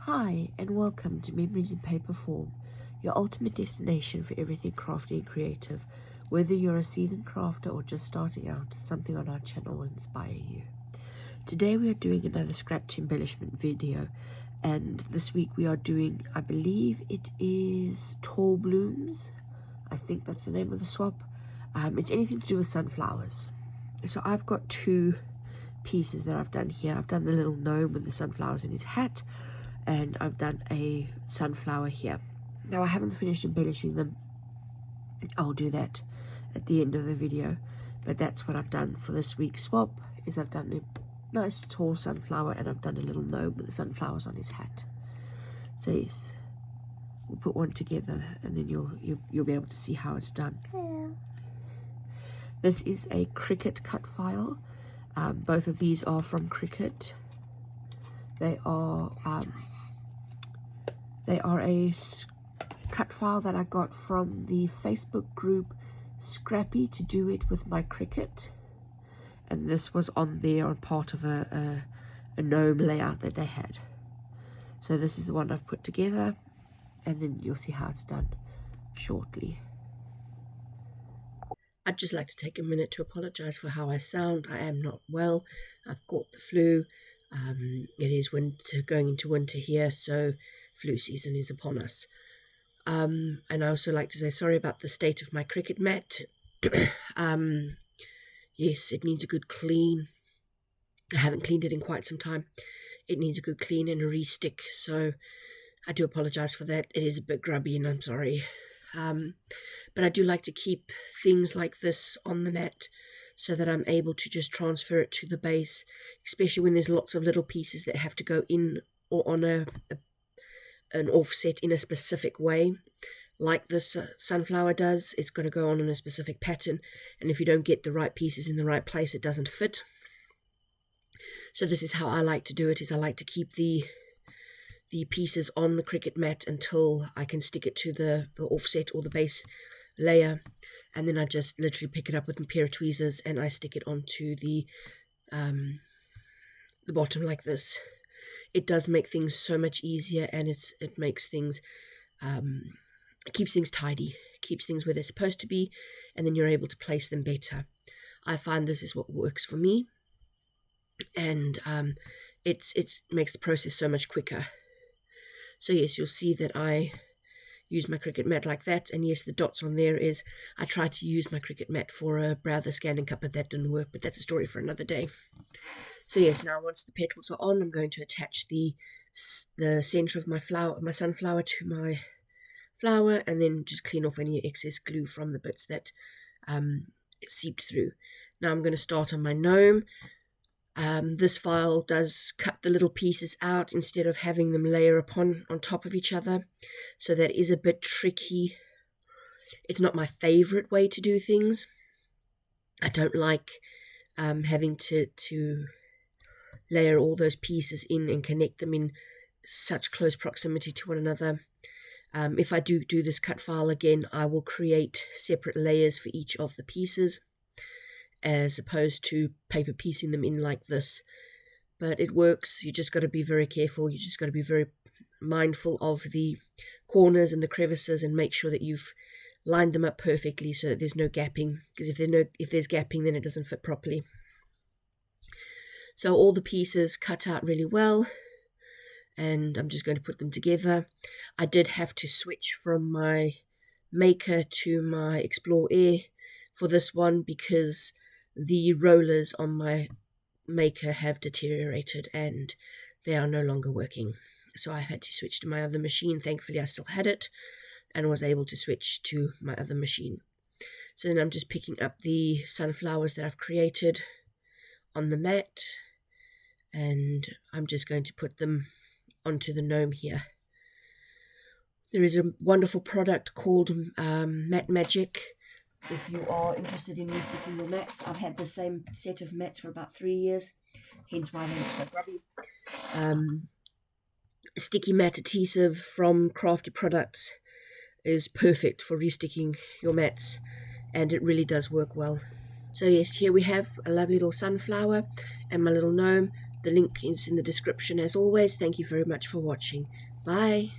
Hi, and welcome to Memories in Paper Form, your ultimate destination for everything crafty and creative. Whether you're a seasoned crafter or just starting out, something on our channel will inspire you. Today we are doing another scratch embellishment video, and this week we are doing, I believe it is Tall Blooms. I think that's the name of the swap. It's anything to do with sunflowers. So I've got two pieces that I've done here. I've done the little gnome with the sunflowers in his hat, and I've done a sunflower here. Now I haven't finished embellishing them. I'll do that at the end of the video, but that's what I've done for this week's swap. Is I've done a nice tall sunflower, and I've done a little gnome with the sunflowers on his hat. So yes, we'll put one together, and then you'll be able to see how it's done. Yeah. This is a Cricut cut file. Both of these are from Cricut. They are a cut file that I got from the Facebook group Scrappy to do it with my Cricut, and this was on there on part of a gnome layout that they had. So this is the one I've put together, and then you'll see how it's done shortly. I'd just like to take a minute to apologize for how I sound. I am not well. I've caught the flu. It is winter, going into winter here, so flu season is upon us. And I also like to say sorry about the state of my Cricut mat. Yes, it needs a good clean. I haven't cleaned it in quite some time. It needs a good clean and a re-stick, so I do apologize for that. It is a bit grubby, and I'm sorry. But I do like to keep things like this on the mat so that I'm able to just transfer it to the base, especially when there's lots of little pieces that have to go in or on an offset in a specific way, like this sunflower does. It's got to go on in a specific pattern, and if you don't get the right pieces in the right place, it doesn't fit. So this is how I like to do it, is I like to keep the pieces on the Cricut mat until I can stick it to the offset or the base layer, and then I just literally pick it up with a pair of tweezers and I stick it onto the bottom like this. It does make things so much easier, and it makes things keeps things tidy, keeps things where they're supposed to be, and then you're able to place them better. I find this is what works for me, and it makes the process so much quicker. So yes, you'll see that I use my Cricut mat like that, and yes, the dots on there is I tried to use my Cricut mat for a Brother scanning cup, but that didn't work, but that's a story for another day. So yes, now once the petals are on, I'm going to attach the center of my sunflower to my flower, and then just clean off any excess glue from the bits that it seeped through. Now I'm going to start on my gnome. This file does cut the little pieces out instead of having them layer on top of each other, so that is a bit tricky. It's not my favorite way to do things. I don't like having to layer all those pieces in and connect them in such close proximity to one another. If I do this cut file again, I will create separate layers for each of the pieces, as opposed to paper piecing them in like this. But it works. You just got to be very careful. You just got to be very mindful of the corners and the crevices, and make sure that you've lined them up perfectly so that there's no gapping, because if there's gapping, then it doesn't fit properly. So all the pieces cut out really well, and I'm just going to put them together. I did have to switch from my Maker to my Explore Air for this one, because the rollers on my Maker have deteriorated and they are no longer working. So I had to switch to my other machine. Thankfully I still had it and was able to switch to my other machine. So then I'm just picking up the sunflowers that I've created on the mat, and I'm just going to put them onto the gnome here. There is a wonderful product called Mat Magic. If you are interested in resticking your mats, I've had the same set of mats for about 3 years, hence why they look so grubby. Sticky mat adhesive from Crafty Products is perfect for resticking your mats, and it really does work well. So yes, here we have a lovely little sunflower and my little gnome. The link is in the description as always. Thank you very much for watching. Bye.